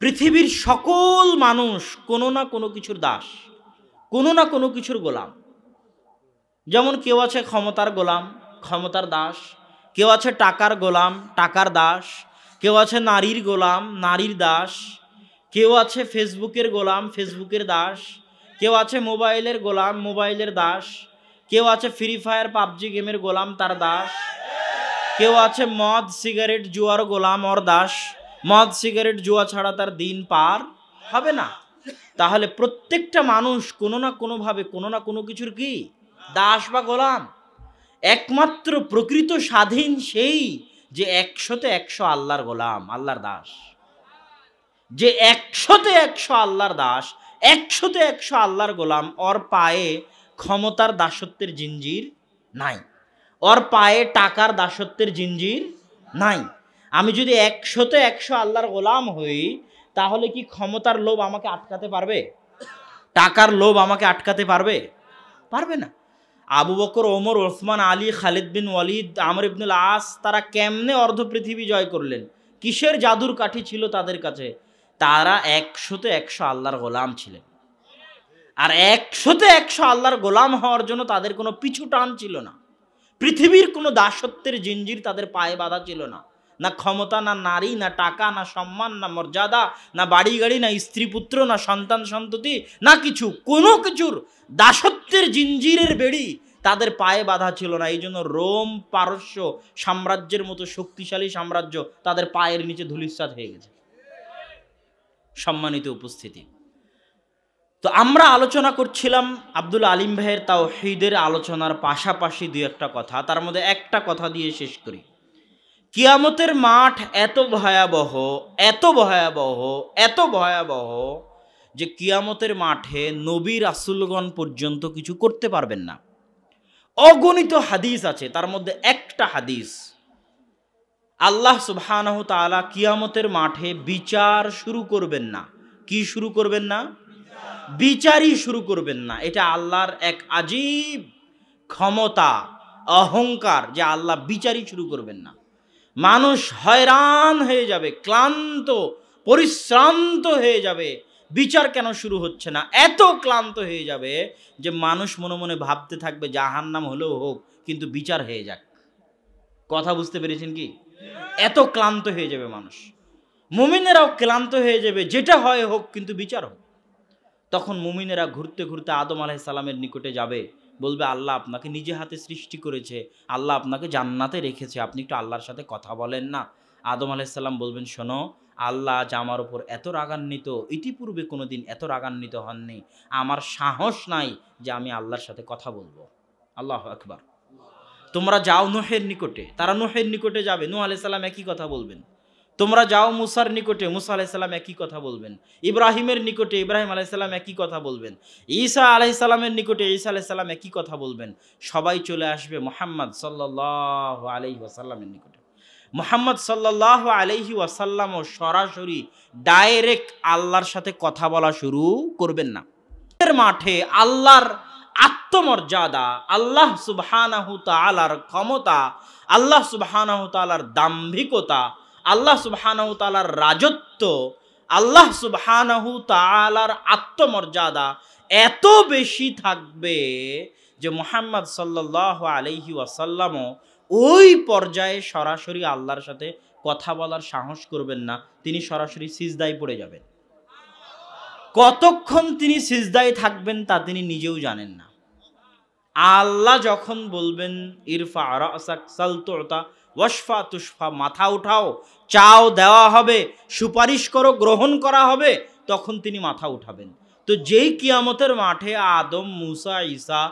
পৃথিবীর সকল মানুষ কোনো না কোনো কিছুর দাস, কোনো না কোনো কিছুর গোলাম। যেমন কেউ আছে ক্ষমতার গোলাম, ক্ষমতার দাস, কেউ আছে টাকার গোলাম, টাকার দাস, কেউ আছে নারীর গোলাম, নারীর দাস, কেউ আছে ফেসবুকের গোলাম, ফেসবুকের দাস, কেউ আছে মোবাইলের গোলাম, মোবাইলের দাস, কেউ আছে ফ্রি ফায়ার পাবজি গেমের গোলাম, তার দাস, কেউ আছে মদ সিগারেট জুয়ার গোলাম, ওর দাস। মদ সিগারেট জুয়া ছাড়া তার দিন পার হবে না। তাহলে প্রত্যেকটা মানুষ কোনো না কোনোভাবে কোনো না কোনো কিছুর কি দাস বা গোলাম। একমাত্র প্রকৃত স্বাধীন সেই যে 100-100 আল্লাহর গোলাম, আল্লাহর দাস। যে 100-100 আল্লাহর দাস, 100-100 আল্লাহর গোলাম, ওর পায়ে ক্ষমতার দাসত্বের জিঞ্জির নাই, ওর পায়ে টাকার দাসত্বের জিঞ্জির নাই। আমি যদি 100-100 আল্লাহর গোলাম হই, তাহলে কি ক্ষমতার লোভ আমাকে আটকাতে পারবে? টাকার লোভ আমাকে আটকাতে পারবে? পারবে না। আবু বকর, ওমর, ওসমান, আলী, খালিদ বিন ওয়ালিদ, আমর ইবনুল আস, তারা কেমনে অর্ধ পৃথিবী জয় করলেন? কিসের জাদুর কাঠি ছিল তাদের কাছে? তারা 100-100 আল্লাহর গোলাম ছিলেন। আর 100-100 আল্লাহর গোলাম হওয়ার জন্য তাদের কোনো পিছু টান ছিল না। পৃথিবীর কোনো দাসত্বের জিঞ্জির তাদের পায়ে বাঁধা ছিল না। না ক্ষমতা, না নারী, না টাকা, না সম্মান, না মর্যাদা, না বাড়ি গাড়ি, না স্ত্রী পুত্র, না সন্তান সন্ততি, না কিছু, কোনো কিছুর দাসত্বের জিঞ্জিরের বেড়ি তাদের পায়ে বাঁধা ছিল না। এই জন্য রোম পারস্য সাম্রাজ্যের মতো শক্তিশালী সাম্রাজ্য তাদের পায়ের নিচে ধূলিসাৎ হয়ে গেছে। সম্মানিত উপস্থিতি, তো আমরা আলোচনা করছিলাম আব্দুল আলিম ভাইয়ের তাওহীদের আলোচনার পাশাপাশি দুই একটা কথা, তার মধ্যে একটা কথা দিয়ে শেষ করি। কিয়ামতের মাঠ এত ভয়াবহ, এত ভয়াবহ, এত ভয়াবহ যে কিয়ামতের মাঠে নবী রাসূলগণ পর্যন্ত কিছু করতে পারবেন না। অগণিত হাদিস আছে, তার মধ্যে একটা হাদিস, আল্লাহ সুবহানাহু তাআলা কিয়ামতের মাঠে বিচার শুরু করবেন না। কি শুরু করবেন না? বিচারই শুরু করবেন না। এটা আল্লাহর এক আজীব ক্ষমতা, অহংকার যে আল্লাহ বিচারই শুরু করবেন না। মানুষ হয়রান হয়ে যাবে, ক্লান্ত পরিশ্রান্ত হয়ে যাবে। বিচার কেন শুরু হচ্ছে না? এত ক্লান্ত হয়ে যাবে যে মানুষ মনে মনে ভাবতে থাকবে জাহান্নাম হলেও হোক, কিন্তু বিচার হয়ে যাক। কথা বুঝতে পেরেছেন কি? এত ক্লান্ত হয়ে যাবে মানুষ। মুমিনেরাও ক্লান্ত হয়ে যাবে, যেটা হয় হোক, কিন্তু বিচার হোক। তখন মুমিনেরা ঘুরতে ঘুরতে আদম আলাইহিস সালামের নিকটে যাবে, বলবে আল্লাহ আপনাকে নিজে হাতে সৃষ্টি করেছে, আল্লাহ আপনাকে জান্নাতে রেখেছে, আপনি একটু আল্লাহর সাথে কথা বলেন না। আদম আলাইহিস সালাম বলবেন, শোনো, আল্লাহ আজ আমার উপর এত রাগান্বিত, ইতিপূর্বে কোনোদিন এত রাগান্বিত হননি। আমার সাহস নাই যে আমি আল্লাহর সাথে কথা বলবো। আল্লাহু আকবার। তোমরা যাও নূহের নিকটে, তারা নূহের নিকটে যাবে, নূহ আলাইহিস সালাম একই কথা বলবেন। তোমরা যাও মুসার নিকটে, মুসা আলাইহিস সালাম একই কথা বলবেন। ইব্রাহিমের নিকটে ইব্রাহিম আলাইহিস সালাম একই কথা বলবেন। ঈসা আলাইহিস সালামের নিকটে ঈসা আলাইহিস সালাম একই কথা বলবেন। সবাই চলে আসবে মুহাম্মদ সাল্লাল্লাহু আলাইহি ওয়াসাল্লামের নিকটে। মুহাম্মদ সাল্লাল্লাহু আলাইহি ওয়াসাল্লামও সরাসরি ডাইরেক্ট আল্লাহর সাথে কথা বলা শুরু করবেন না। এর মাঠে আল্লাহর আত্মমর্যাদা, আল্লাহ সুবহানাহু তাআলার ক্ষমতা, আল্লাহ সুবহানাহু তাআলার দাম্ভিকতা, আল্লাহ সুবহানাহু তাআলার রাজত্ব, আল্লাহ সুবহানাহু তাআলার আত্মমর্যাদা এত বেশি থাকবে যে মুহাম্মদ সাল্লাল্লাহু আলাইহি ওয়াসাল্লামও ওই পর্যায়ে সরাসরি আল্লাহর সাথে কথা বলার সাহস করবেন না। তিনি সরাসরি সিজদায় পড়ে যাবেন। কতক্ষণ তিনি সিজদায় থাকবেন তা তিনি নিজেও জানেন না। আল্লাহ যখন বলবেন ইরফা রাসাক সাল তুতা ওয়াশফা তুশফা, মাথা উঠাও, চাও দেওয়া হবে, সুপারিশ করো গ্রহণ করা হবে, তখন তিনি মাথা উঠাবেন। তো যেই কিয়ামতের মাঠে আদম, মুসা, ঈসা,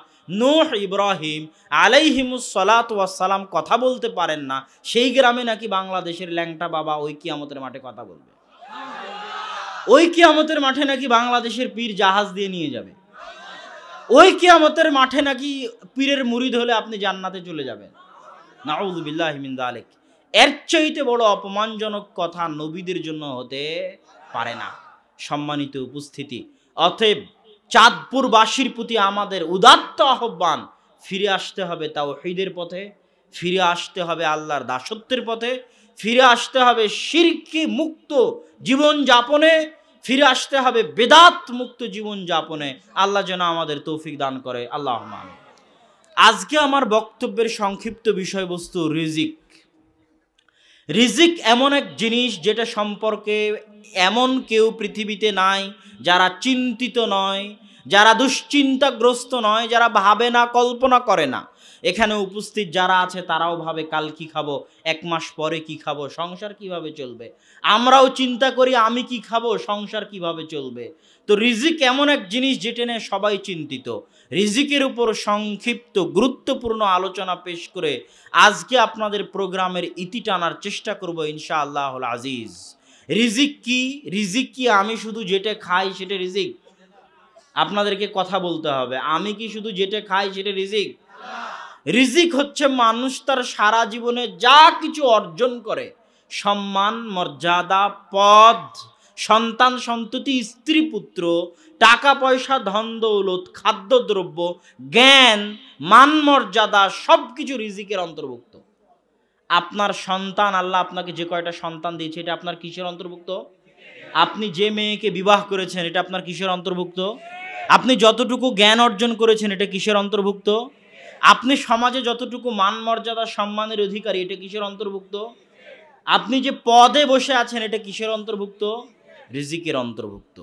নূহ, ইব্রাহিম আলাইহিমুস সালাতু ওয়াস সালাম কথা বলতে পারেন না, সেই গ্রামে নাকি বাংলাদেশের ল্যাংটা বাবা ওই কিয়ামতের মাঠে কথা বলবে। ওই কিয়ামতের মাঠে নাকি বাংলাদেশের পীর জাহাজ দিয়ে নিয়ে যাবে। ওই কিয়ামতের মাঠে নাকি পীরের মুরিদ হলে আপনি জান্নাতে চলে যাবেন। নাউযু বিল্লাহি মিন যালিক। এর চাইতে বড় অপমানজনক কথা নবীদের জন্য হতে পারে না। সম্মানিত উপস্থিতি, অতএব চাঁদপুরবাসীর প্রতি আমাদের উদাত্ত আহ্বান, ফিরে আসতে হবে তাওহীদের পথে, ফিরে আসতে হবে আল্লাহর দাসত্বের পথে, ফিরে আসতে হবে শিরকি মুক্ত জীবন যাপনে, ফিরে আসতে হবে বেদাত মুক্ত জীবন যাপনে। আল্লাহ যেন আমাদের তৌফিক দান করে, আল্লাহুম্মা আমিন। আজকে আমার বক্তব্যের সংক্ষিপ্ত বিষয়বস্তু রিজিক। রিজিক এমন এক জিনিস যেটা সম্পর্কে এমন কেউ পৃথিবীতে নাই যারা চিন্তিত নয়, যারা দুশ্চিন্তাগ্রস্ত নয়, যারা ভাবে না, কল্পনা করে না। এখানে উপস্থিত যারা আছে তারাও ভাবে কাল কি খাবো, এক মাস পরে কি খাবো, সংসার কিভাবে চলবে। আমরাও চিন্তা করি আমি কি খাবো, সংসার কিভাবে চলবে। তো রিজিক এমন এক জিনিস যেটা নিয়ে সবাই চিন্তিত। রিজিকের উপর সংক্ষিপ্ত গুরুত্বপূর্ণ আলোচনা পেশ করে আজকে আপনাদের প্রোগ্রামের ইতি টানার চেষ্টা করব ইনশাআল্লাহুল আজিজ। রিজিক কি? রিজিক কি আমি শুধু যেটা খাই সেটা রিজিক? আপনাদেরকে কথা বলতে হবে। আমি কি শুধু যেটা খাই সেটা রিজিক? রিজিক হচ্ছে মানুষ তার সারা জীবনে যা কিছু অর্জন করে, সম্মান, মর্যাদা, পদ, সন্তান সন্ততি, স্ত্রী পুত্র, টাকা পয়সা, ধন দৌলত, খাদ্যদ্রব্য, জ্ঞান, মান মর্যাদা, সব কিছু রিজিকের অন্তর্ভুক্ত। আপনার সন্তান, আল্লাহ আপনাকে যে কয়টা সন্তান দিয়েছে এটা আপনার কিসের অন্তর্ভুক্ত? আপনি যে মেয়েকে বিবাহ করেছেন এটা আপনার কিসের অন্তর্ভুক্ত? আপনি যতটুকু জ্ঞান অর্জন করেছেন এটা কিসের অন্তর্ভুক্ত? আপনি সমাজে যতটুকু মান মর্যাদা সম্মানের অধিকারী এটা কিসের অন্তর্ভুক্ত? আপনি যে পদে বসে আছেন এটা কিসের অন্তর্ভুক্ত? রিজিকের অন্তর্ভুক্ত।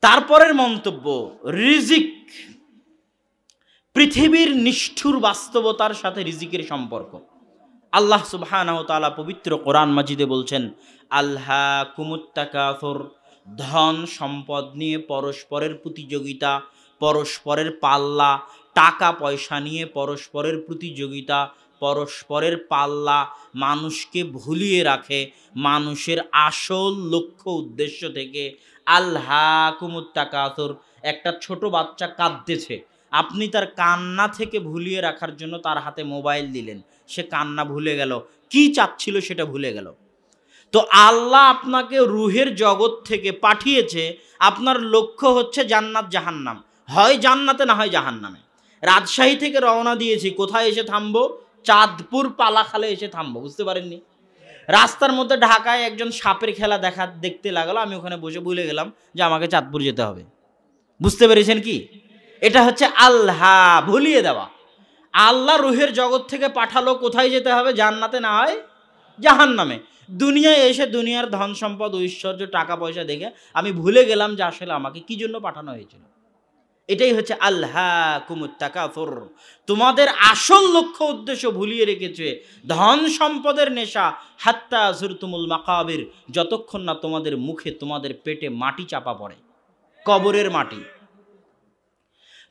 তারপরের মন্তব্য, রিজিক পৃথিবীর নিষ্ঠুর বাস্তবতার সাথে রিজিকের সম্পর্ক। আল্লাহ সুবহানাহু ওয়া তাআলা পবিত্র কোরআন মাজিদে বলছেন, আলহাকুমুত তাকাসুর, ধন সম্পদ নিয়ে পরস্পরের প্রতিযোগিতা, পরস্পরের পাল্লা, টাকা পয়সা নিয়ে পরস্পরের প্রতিযোগিতা, পরস্পরের পাল্লা মানুষকে ভুলিয়ে রাখে মানুষের আসল লক্ষ্য উদ্দেশ্য থেকে। আলহাকুমুত তাকাসুর, একটা ছোট বাচ্চা কাঁদতেছে, আপনি তার কান্না থেকে ভুলিয়ে রাখার জন্য তার হাতে মোবাইল দিলেন, সে কান্না ভুলে গেল, কি চাচ্ছিল সেটা ভুলে গেল। তো আল্লাহ আপনাকে রুহের জগৎ থেকে পাঠিয়েছে, আপনার লক্ষ্য হচ্ছে জান্নাত জাহান্নাম, হয় জান্নাতে না হয় জাহান্নামে। রাজশাহী থেকে রওনা দিয়েছি, কোথায় এসে থামবো? চাঁদপুর পালাখালে এসে থামবো, বুঝতে পারেননি? রাস্তার মধ্যে ঢাকায় একজন সাপের খেলা দেখতে লাগলো, আমি ওখানে বসে ভুলে গেলাম যে আমাকে চাঁদপুর যেতে হবে। বুঝতে পেরেছেন কি? এটা হচ্ছে আল্লাহ ভুলিয়ে দেওয়া। আল্লাহ রুহের জগৎ থেকে পাঠালো, কোথায় যেতে হবে? জান্নাতে না হয় জাহান্নামে। দুনিয়ায় এসে দুনিয়ার ধন সম্পদ, ঐশ্বর্য, টাকা পয়সা দেখে আমি ভুলে গেলাম যে আসলে আমাকে কি জন্য পাঠানো হয়েছিল। এটাই হচ্ছে আলহাকুমুত তাকাসুর, তোমাদের আসল লক্ষ্য উদ্দেশ্য ভুলিয়ে রেখেছে। ধন সম্পদের নেশা, হাত্তা যুরতুমুল মাকাবির, যতক্ষণ না তোমাদের মুখে, তোমাদের পেটে মাটি চাপা পড়ে, কবরের মাটি।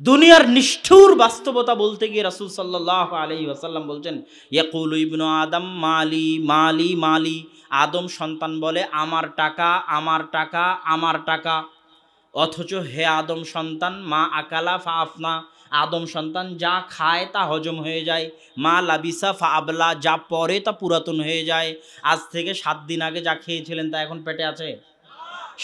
দুনিয়ার নিষ্ঠুর বাস্তবতা বলতে গিয়ে রাসূল সাল্লাল্লাহু আলাইহি ওয়াসাল্লাম বলছেন, ইয়াকুলু ইবনু আদম মালি মালি মালি, আদম সন্তান বলে আমার টাকা, আমার টাকা, আমার টাকা। অথচ হে আদম সন্তান, মা আকালা ফা আফনা, আদম সন্তান যা খায় তা হজম হয়ে যায়, মা লাবিসা ফা আবলা, যা পরে তা পুরাতন হয়ে যায়। আজ থেকে 7 দিন আগে যা খেয়েছিলেন তা এখন পেটে আছে?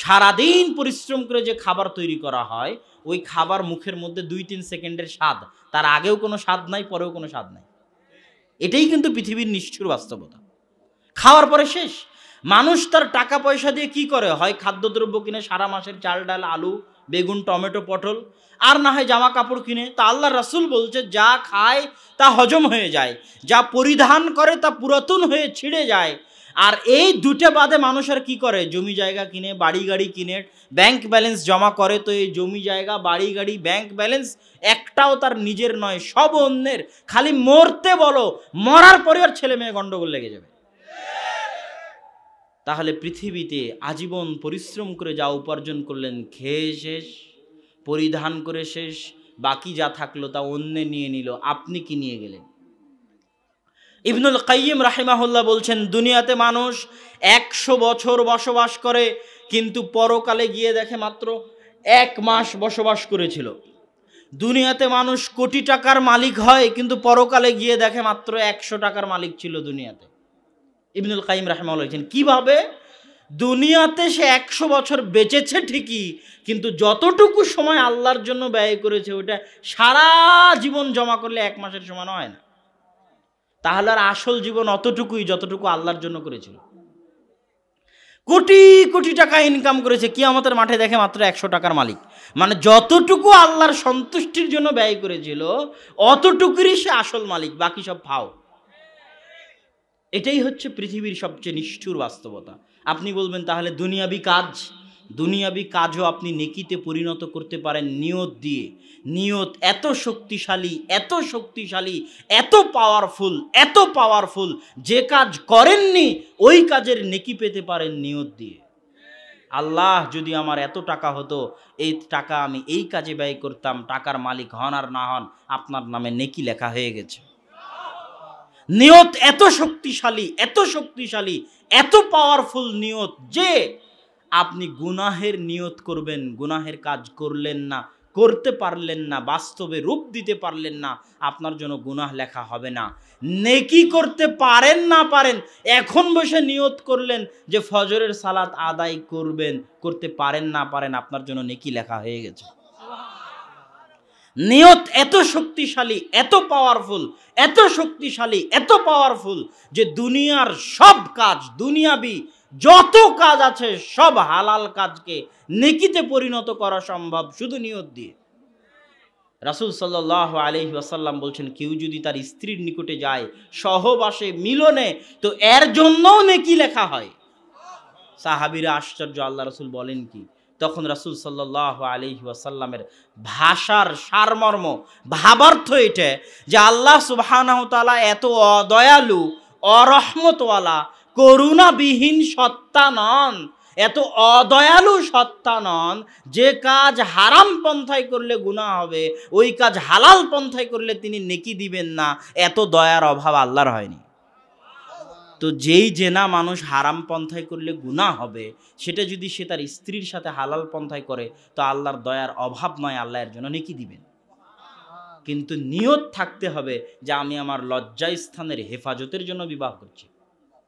সারাদিন পরিশ্রম করে যে খাবার তৈরি করা হয়, ওই খাবার মুখের মধ্যে 2-3 সেকেন্ডের স্বাদ, তার আগেও কোনো স্বাদ নাই, পরেও কোনো স্বাদ নাই। এটাই কিন্তু পৃথিবীর নিষ্ঠুর বাস্তবতা। খাওয়ার পরে শেষ। মানুষ তার টাকা পয়সা দিয়ে কি করে? হয় খাদ্যদ্রব্য কিনে, সারা মাসের চাল ডাল আলু বেগুন টমেটো পটল, আর না হয় জামা কাপড় কিনে। তা আল্লাহ রাসূল বলছে যা খায় তা হজম হয়ে যায়, যা পরিধান করে তা পুরাতন হয়ে ছিঁড়ে যায়। আর এই দুটো বাদে মানুষ আর কি করে? জমি জায়গা কিনে, বাড়ি গাড়ি কিনে, ব্যাংক ব্যালেন্স জমা করে। তো এই জমি জায়গা, বাড়ি গাড়ি, ব্যাংক ব্যালেন্স একটাও তার নিজের নয়, সব অন্যের। খালি মরতে বলো, মরার পরে আর ছেলে মেয়ে গন্ডগোল লেগে যাবে। তাহলে পৃথিবীতে আজীবন পরিশ্রম করে যা উপার্জন করলেন, খেয়ে শেষ, পরিধান করে শেষ, বাকি যা থাকলো তা অন্যে নিয়ে নিল, আপনি কি নিয়ে গেলেন? ইবনুল কাইয়িম রাহিমাহুল্লাহ বলছেন, দুনিয়াতে মানুষ 100 বছর বসবাস করে, কিন্তু পরকালে গিয়ে দেখে মাত্র 1 মাস বসবাস করেছিল। দুনিয়াতে মানুষ কোটি টাকার মালিক হয়, কিন্তু পরকালে গিয়ে দেখে মাত্র 100 টাকার মালিক ছিল দুনিয়াতে। ইবনুল কাইয়িম রাহিমাহুল্লাহ বলছেন কিভাবে? দুনিয়াতে সে 100 বছর বেঁচেছে ঠিকই, কিন্তু যতটুকু সময় আল্লাহর জন্য ব্যয় করেছে ওটা সারা জীবন জমা করলে 1 মাসের সমান হয় না। তাহলে আর আসল জীবন অতটুকুই যতটুকু আল্লাহর জন্য করেছিল। কোটি কোটি টাকা ইনকাম করেছে, কিয়ামতের মাঠে দেখে মাত্র 100 টাকার মালিক। মানে যতটুকু আল্লাহর সন্তুষ্টির জন্য ব্যয় করেছিল অতটুকুরই সে আসল মালিক, বাকি সব ফাও। এটাই হচ্ছে পৃথিবীর সবচেয়ে নিষ্ঠুর বাস্তবতা। আপনি বলবেন তাহলে দুনিয়াবি কাজও আপনি নেকিতে পরিণত করতে পারেন নিয়ত দিয়ে। নিয়ত এত শক্তিশালী, এত পাওয়ারফুল, যে কাজ করেননি ওই কাজের নেকি পেতে পারেন নিয়ত দিয়ে। আল্লাহ, যদি আমার এত টাকা হতো, এই টাকা আমি এই কাজে ব্যয় করতাম, টাকার মালিক হন আর না হন আপনার নামে নেকি লেখা হয়ে গেছে। নিয়ত এত শক্তিশালী, এত পাওয়ারফুল নিয়ত যে আপনি গুনাহের নিয়ত করবেন, গুনাহের কাজ করতে পারলেন না, বাস্তবে রূপ দিতে পারলেন না, আপনার জন্য গুনাহ লেখা হবে না। নেকি করতে পারেন না পারেন, এখন বসে নিয়ত করলেন যে ফজরের সালাত আদায় করতে পারেন না পারেন, আপনার জন্য নেকি লেখা হয়ে গেছে। নিয়ত এত শক্তিশালী, এত পাওয়ারফুল যে দুনিয়ার সব কাজ, দুনিয়াবি যত কাজ আছে সব হালাল কাজকে নেকিতে পরিণত করা সম্ভব শুধু নিয়ত দিয়ে। রাসূল সাল্লাল্লাহু আলাইহি ওয়াসাল্লাম বলছেন, কেউ যদি তার স্ত্রীর নিকটে যায় সহবাসে, মিলনে, তো এর জন্যও নেকি লেখা হয়। সাহাবীরা আশ্চর্য, আল্লাহ রাসূল বলেন কি? তখন রাসূল সাল্লাল্লাহু আলাইহি ওয়াসাল্লামের ভাষার সারমর্ম, ভাবার্থ এটা যে আল্লাহ সুবহানাহু ওয়া তাআলা এত অদয়ালু, অরহমতওয়ালা, করুণাবিহীন সত্তা নন, এত অদয়ালু সত্তা নন যে কাজ হারাম পন্থায় করলে গুনাহ হবে ওই কাজ হালাল পন্থায় করলে তিনি নেকি দিবেন না। এত দয়ার অভাব আল্লাহর হয়নি। তো যেই জেনা মানুষ হারাম পন্থায় করলে গুনাহ হবে, সেটা যদি সে তার স্ত্রীর সাথে হালাল পন্থায় করে তো আল্লাহর দয়ার অভাব নয়, আল্লাহ এর জন্য নেকি দিবেন। কিন্তু নিয়ত থাকতে হবে যে আমি আমার লজ্জাস্থানের হেফাজতের জন্য বিবাহ করছি।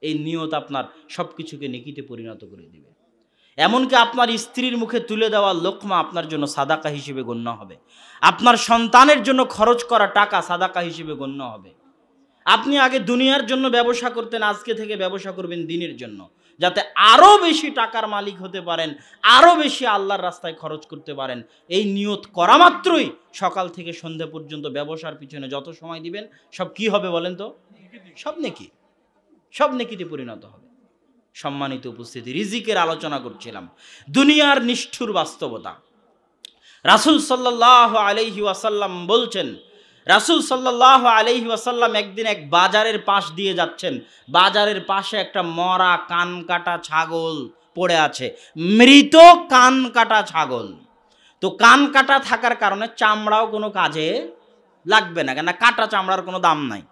এই নিয়ত আপনার সব কিছুকে নেকিতে পরিণত করে দিবে। এমনকি আপনার স্ত্রীর মুখে তুলে দেওয়া লোকমা আপনার জন্য সাদাকা হিসেবে গণ্য হবে। আপনার সন্তানের জন্য খরচ করা টাকা সাদাকা হিসেবে গণ্য হবে। আপনি আগে দুনিয়ার জন্য ব্যবসা করতেন, আজকে থেকে ব্যবসা করবেন দিনের জন্য, যাতে আরও বেশি টাকার মালিক হতে পারেন, আরও বেশি আল্লাহর রাস্তায় খরচ করতে পারেন। এই নিয়ত করা মাত্রই সকাল থেকে সন্ধ্যা পর্যন্ত ব্যবসার পিছনে যত সময় দিবেন সব কি হবে বলেন তো? সব নেকিতে পরিণত হবে। সম্মানিত উপস্থিতি, রিজিকের আলোচনা করছিলাম, দুনিয়ার নিষ্ঠুর বাস্তবতা। রাসূল সাল্লাল্লাহু আলাইহি ওয়াসাল্লাম বলছেন, রাসূল সাল্লাল্লাহু আলাইহি ওয়াসাল্লাম একদিন এক বাজারের পাশ দিয়ে যাচ্ছেন। বাজারের পাশে একটা মরা কান কাটা ছাগল পড়ে আছে, মৃত কান কাটা ছাগল। তো কান কাটা থাকার কারণে চামড়াও কোনো কাজে লাগবে না, কেন কাটা চামড়ার কোনো দাম নাই।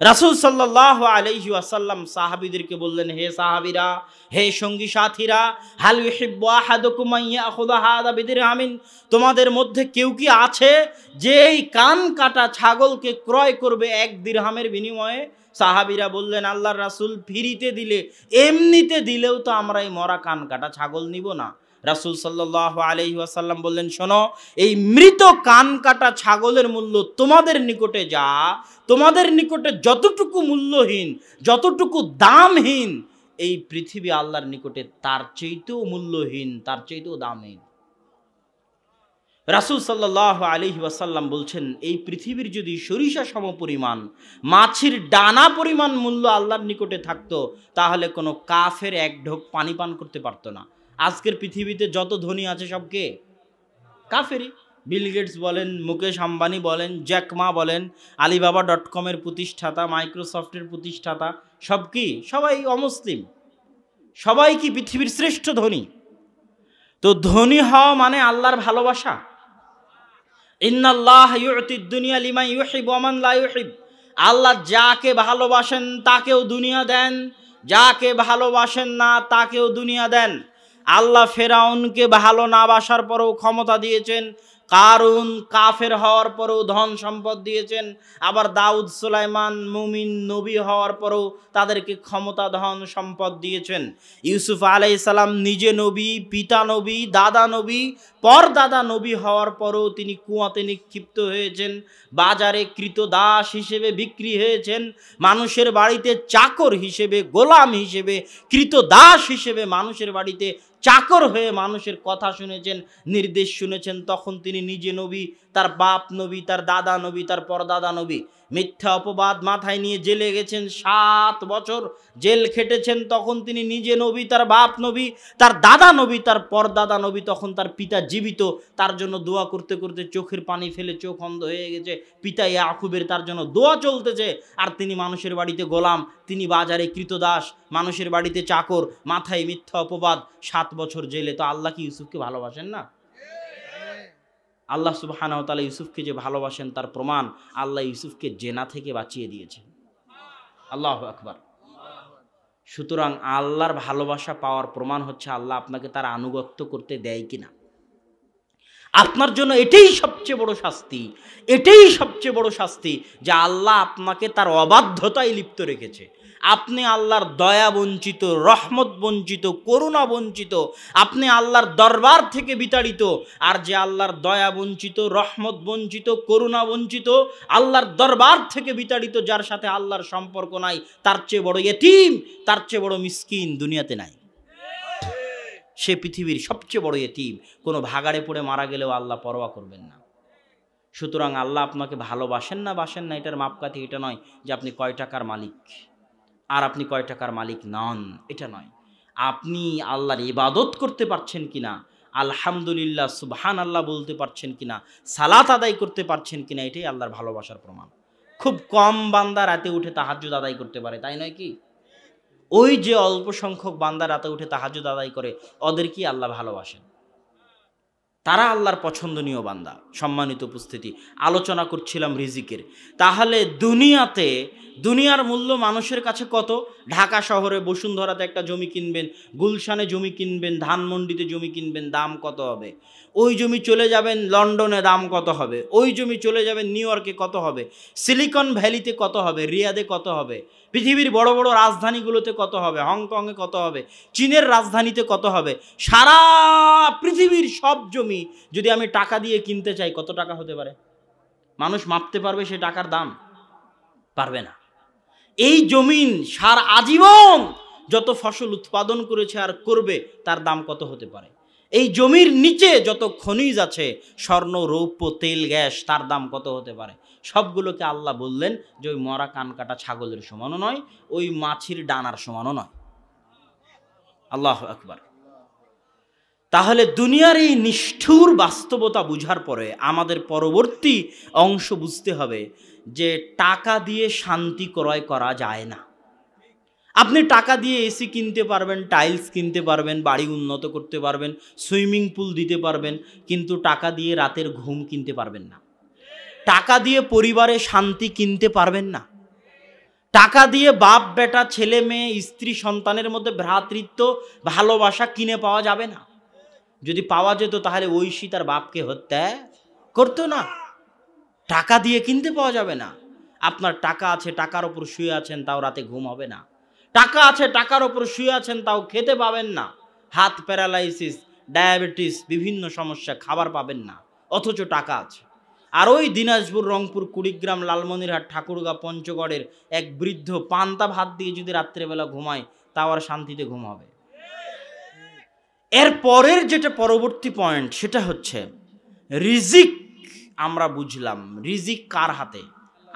রাসূল সাল্লাল্লাহু আলাইহি ওয়াসাল্লাম সাহাবীদেরকে বললেন, হে সাহাবীরা, হে সঙ্গী সাথীরা, হাল ইউহিব্বু আহাদুকুম আন ইয়াখুযা হাযা বিদিরহামিন, তোমাদের মধ্যে কেউ কি আছে যে এই কান কাটা ছাগলকে ক্রয় করবে 1 দিরহামের বিনিময়ে? সাহাবীরা বললেন, আল্লাহর রাসূল, ফ্রিতে দিলে, এমনিতে দিলেও তো আমরা এই মরা কান কাটা ছাগল নিব না। রাসূল সাল্লাল্লাহু আলাইহি ওয়াসাল্লাম বললেন, শোনো, এই মৃত কান কাটা ছাগলের মূল্য তোমাদের নিকটে তোমাদের নিকটে যতটুকু মূল্যহীন, যতটুকু দামহীন, এই পৃথিবী আল্লাহর নিকটে তার চাইতেও মূল্যহীন, তার চাইতেও দামহীন। রাসূল সাল্লাল্লাহু আলাইহি ওয়াসাল্লাম বলছেন, এই পৃথিবীর যদি সরিষা সমপরিমাণ, মাছির ডানা পরিমাণ মূল্য আল্লাহর নিকটে থাকতো, তাহলে কোনো কাফের এক ঢোক পানি পান করতে পারতো না। আজকের পৃথিবীতে যত ধনী আছে সব কে? কাফেরই। বিল গেটস বলেন, মুকেশ আম্বানি বলেন, জ্যাকমা বলেন, আলিবাবা.com-এর প্রতিষ্ঠাতা, মাইক্রোসফটের প্রতিষ্ঠাতা, সব কি? সবাই অমুসলিম। সবাই কি পৃথিবীর শ্রেষ্ঠ ধনী? তো ধনী হওয়া মানে আল্লাহর ভালোবাসা। ইন্নাল্লাহ ইউতিদ দুনিয়া লিমান ইউহিব ওয়া মান লা ইউহিব, আল্লাহ যাকে ভালোবাসেন তাকেও দুনিয়া দেন, যাকে ভালোবাসেন না তাকেও দুনিয়া দেন। আল্লাহ ফেরাউনকে ভালো না বাসার পরেও ক্ষমতা দিয়েছেন, কারুন কাফের হওয়ার পরেও ধন সম্পদ দিয়েছেন, আবার দাউদ সুলাইমান মুমিন নবী হওয়ার পরেও তাদেরকে ক্ষমতা ধন সম্পদ দিয়েছেন। ইউসুফ আলাইহিস সালাম নিজে নবী, পিতা নবী, দাদা নবী, পরদাদা নবী হওয়ার পরেও তিনি কুয়াতে নিক্ষিপ্ত হয়েছেন, বাজারে কৃতদাস হিসেবে বিক্রি হয়েছেন, মানুষের বাড়িতে চাকর হিসেবে, গোলাম হিসেবে, কৃতদাস হিসেবে মানুষের বাড়িতে চাকর হয়ে মানুষের কথা শুনেছেন, নির্দেশ শুনেছেন। তখন তিনি নিজে নবী, তার বাপ নবী, তার দাদা নবী, তার পরদাদা নবী। মিথ্যা অপবাদ মাথায় নিয়ে জেলে গেছেন, 7 বছর জেল খেটেছেন। তখন তিনি নিজে নবী, তার বাপ নবী, তার দাদা নবী, তার পরদাদা নবী। তখন তার পিতা জীবিত, তার জন্য দোয়া করতে করতে চোখের পানি ফেলে চোখ অন্ধ হয়ে গেছে। পিতা ইয়াকুবের তার জন্য দোয়া চলতেছে, আর তিনি মানুষের বাড়িতে গোলাম, তিনি বাজারে কৃতদাস, মানুষের বাড়িতে চাকর, মাথায় মিথ্যা অপবাদ, 7 বছর জেলে। তো আল্লাহ কি ইউসুফকে ভালোবাসেন না? আল্লাহ সুবহানাহু ওয়া তাআলা ইউসুফকে যে ভালোবাসেন তার প্রমাণ আল্লাহ ইউসুফকে জেনা থেকে বাঁচিয়ে দিয়েছেন। আল্লাহু আকবার। সুতরাং আল্লাহর ভালোবাসা পাওয়ার প্রমাণ হচ্ছে আল্লাহ আপনাকে তার আনুগত্য করতে দেয় কিনা। আপনার জন্য এটাই সবচেয়ে বড় শাস্তি, এটাই সবচেয়ে বড় শাস্তি যে আল্লাহ আপনাকে তার অবাধ্যতায় লিপ্ত রেখেছে। আপনি আল্লাহর দয়া বঞ্চিত, রহমত বঞ্চিত, করুণা বঞ্চিত, আপনি আল্লাহর দরবার থেকে বিতাড়িত। আর যে আল্লাহর দয়া বঞ্চিত, রহমত বঞ্চিত, করুণা বঞ্চিত, আল্লাহর দরবার থেকে বিতাড়িত, যার সাথে আল্লাহর সম্পর্ক নাই, তার চেয়ে বড় ইতিম, তার চেয়ে বড় মিসকিন দুনিয়াতে নাই। সে পৃথিবীর সবচেয়ে বড় ইতিম। কোনো ভাগাড়ে পড়ে মারা গেলেও আল্লাহ পরোয়া করবেন না। সুতরাং আল্লাহ আপনাকে ভালোবাসেন না বাসেন না এটার মাপকাঠি এটা নয় যে আপনি কয় টাকার মালিক আর আপনি কয় টাকার মালিক নন, এটা নয়। আপনি আল্লাহর ইবাদত করতে পারছেন কিনা, আলহামদুলিল্লাহ সুবহানাল্লাহ বলতে পারছেন কিনা, সালাত আদায় করতে পারছেন কিনা, এটাই আল্লাহর ভালোবাসার প্রমাণ। খুব কম বান্দা রাতে উঠে তাহাজ্জুদ আদায় করতে পারে, তাই নয় কি? ওই যে অল্প সংখ্যক বান্দা রাতে উঠে তাহাজ্জুদ আদায় করে, ওদেরকে আল্লাহ ভালোবাসেন, তারা আল্লাহর পছন্দনীয় বান্দা। সম্মানিত উপস্থিতি, আলোচনা করছিলাম রিজিকের। তাহলে দুনিয়াতে দুনিয়ার মূল্য মানুষের কাছে কত? ঢাকা শহরে বসুন্ধরাতে একটা জমি কিনবেন, গুলশানে জমি কিনবেন, ধানমন্ডিতে জমি কিনবেন, দাম কত হবে? ওই জমি চলে যাবেন লন্ডনে, দাম কত হবে? ওই জমি চলে যাবেন নিউ ইয়র্কে, কত হবে? সিলিকন ভ্যালিতে কত হবে? রিয়াদে কত হবে? পৃথিবীর বড় বড় রাজধানীগুলোতে কত হবে? হংকংয়ে কত হবে? চীনের রাজধানীতে কত হবে? সারা পৃথিবীর সব জমি যদি আমি টাকা দিয়ে কিনতে চাই, কত টাকা হতে পারে? মানুষ মাপতে পারবে সে টাকার দাম? পারবে না। এই জমিন সারা আজীবন যত ফসল উৎপাদন করেছে আর করবে, তার দাম কত হতে পারে? এই জমির নিচে যত খনিজ আছে, স্বর্ণ, রৌপ্য, তেল, গ্যাস, তার দাম কত হতে পারে? সবগুলোকে আল্লাহ বললেন যে ওই মরা কান কাটা ছাগলের সমানও নয়, ওই মাছির ডানার সমানও নয়। আল্লাহু আকবার। তাহলে দুনিয়ার এই নিষ্ঠুর বাস্তবতা বুঝার পরে আমাদের পরবর্তী অংশ বুঝতে হবে যে টাকা দিয়ে শান্তি ক্রয় করা যায় না। আপনি টাকা দিয়ে এসি কিনতে পারবেন, টাইলস কিনতে পারবেন, বাড়ি উন্নত করতে পারবেন, সুইমিং পুল দিতে পারবেন, কিন্তু টাকা দিয়ে রাতের ঘুম কিনতে পারবেন না। টাকা দিয়ে পরিবারে শান্তি কিনতে পারবেন না। টাকা দিয়ে বাপ বেটা, ছেলে মেয়ে, স্ত্রী সন্তানের মধ্যে ভ্রাতৃত্ব, ভালোবাসা কিনে পাওয়া যাবে না। যদি পাওয়া যেত তাহলে ঐশী তার বাপকে হত্যা করতো না। টাকা দিয়ে কিনতে পাওয়া যাবে না। আপনার টাকা আছে, টাকার ওপর শুয়ে আছেন, তাও রাতে ঘুম হবে না। টাকা আছে, টাকার ওপর শুয়ে আছেন, তাও খেতে পাবেন না। হাত প্যারালাইসিস, ডায়াবেটিস, বিভিন্ন সমস্যা, খাবার পাবেন না, অথচ টাকা আছে। আর ওই দিনাজপুর, রংপুর, কুড়িগ্রাম, লালমনিরহাট, ঠাকুরগাঁ, পঞ্চগড়ের এক বৃদ্ধ পান্তা ভাত দিয়ে যদি রাত্রেবেলা ঘুমায়, তাও আর শান্তিতে ঘুম হবে? এর পরের যেটা পরবর্তী পয়েন্ট, সেটা হচ্ছে রিজিক। আমরা বুঝলাম রিজিক কার হাতে?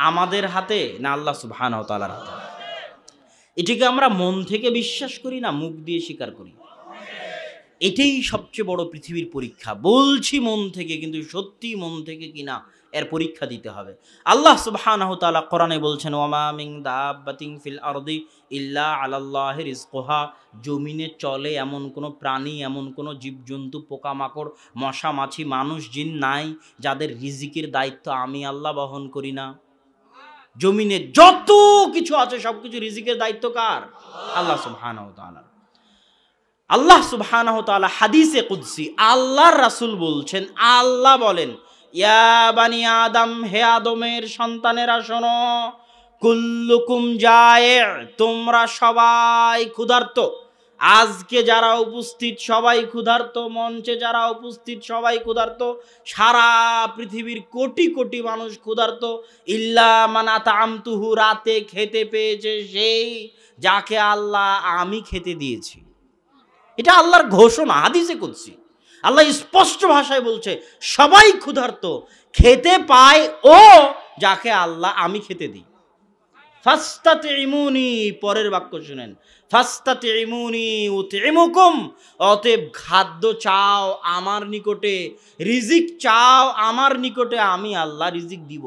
আমাদের হাতে না আল্লাহ সুবহানাহু ওয়া তাআলার হাতে? এটাকে আমরা মন থেকে বিশ্বাস করি না মুখ দিয়ে স্বীকার করি? এটাই সবচেয়ে বড় পৃথিবীর পরীক্ষা। বলছি মন থেকে, কিন্তু সত্যি মন থেকে কিনা এর পরীক্ষা দিতে হবে। আল্লাহ সুবহানাহু ওয়া তাআলা কোরআনে বলছেন, ওয়ামা মিন দাব্বাতিন ফিল আরদি ইল্লা আলাল্লাহি রিজকুহা। জমিনে চলে এমন কোনো প্রাণী, এমন কোনো জীবজন্তু, পোকামাকড়, মশা মাছি, মানুষ, জিন নাই যাদের রিজিকের দায়িত্ব আমি আল্লাহ বহন করি না। জমিনে যত কিছু আছে সবকিছু রিজিকের দায়িত্ব কার? আল্লাহ সুবহানাহু ওয়া তাআলা। আল্লাহ সুবহানাহু ওয়া তাআলা হাদিসে কুদসি আল্লাহর রাসূল বলছেন, আল্লাহ বলেন, ইয়া বানি আদম, হে আদমের সন্তানেরা শোনো, কুল্লুকুম জায়ে', তোমরা সবাই ক্ষুধার্ত। আজকে যারা উপস্থিত সবাই ক্ষুধার্ত, মঞ্চে যারা উপস্থিত সবাই ক্ষুধার্ত, সারা পৃথিবীর কোটি কোটি মানুষ ক্ষুধার্ত। ইল্লা মান আতআমতুহু, রাতে খেতে পেয়েছে সেই যাকে আল্লাহ আমি খেতে দিয়েছি। এটা আল্লাহর ঘোষণা, হাদিসে কুদসি। আল্লাহ স্পষ্ট ভাষায় বলছে সবাই ক্ষুধার্ত, খেতে পায় ও যাকে আল্লাহ আমি খেতে দিই। ফাস্তাতিমুনি, পরের বাক্য শুনেন, ফাস্তাতিমুনি উতিমুকুম, অতএব খাদ্য চাও আমার নিকটে, রিজিক চাও আমার নিকটে, আমি আল্লাহ রিজিক দিব।